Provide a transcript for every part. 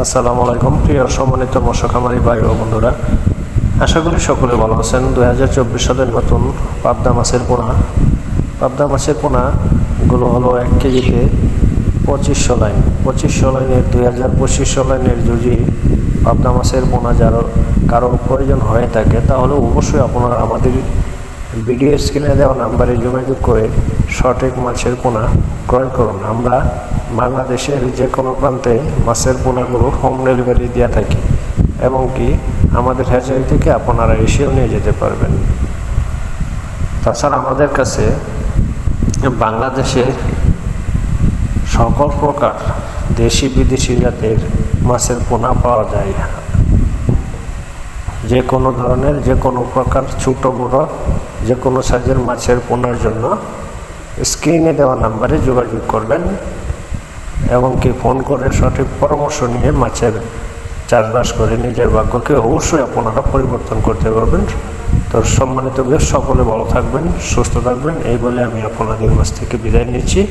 আসসালামু আলাইকুম প্রিয় সম্মানিত মৎস্য খামারি ভাই ও বন্ধুরা, আশা করি সকলে ভালো আছেন। 2024 সালের নতুন পাবদা মাছের পোনাগুলো হলো 1 কেজিতে 2500 লাইন। 2500 লাইনের 2025 লাইনের যদি পাবদা মাছের পোনা কারো প্রয়োজন হয়ে থাকে তাহলে অবশ্যই আপনারা আমাদের ভিডিও স্ক্রিনে দেওয়া নাম্বারে যোগাযোগ করে সঠিক মাছের পোনা ক্রয় করুন। আমরা বাংলাদেশের যে কোনো প্রান্তে মাছের পোনাগুলো হোম ডেলিভারি দিয়ে থাকি এবং কি আমাদের হ্যাচারি থেকে আপনারা এসেও নিয়ে যেতে পারবেন। তাছাড়া আমাদের কাছে বাংলাদেশের সকল প্রকার দেশি বিদেশি জাতের মাছের পোনা পাওয়া যায়। যে কোনো ধরনের যে কোনো প্রকার ছোট বড় যে কোনো সাইজের মাছের পোনার জন্য স্ক্রিনে দেওয়া নাম্বারে যোগাযোগ করবেন এবং কি ফোন করে সঠিক পরামর্শ নিয়ে মাছের চাষবাস করে নিজের ভাগ্যকে অবশ্যই আপনারা পরিবর্তন করতে পারবেন। তো সম্মানিত বেশ সকলে ভালো থাকবেন, সুস্থ থাকবেন, এই বলে আমি আপনাদের কাছ থেকে বিদায় নিচ্ছি।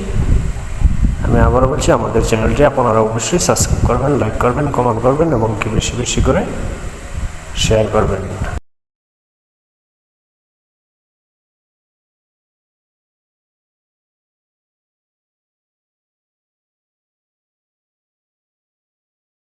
আমি আবারও বলছি, আমাদের চ্যানেলটি আপনারা অবশ্যই সাবস্ক্রাইব করবেন, লাইক করবেন, কমেন্ট করবেন এবং কি বেশি বেশি করে শেয়ার করবেন।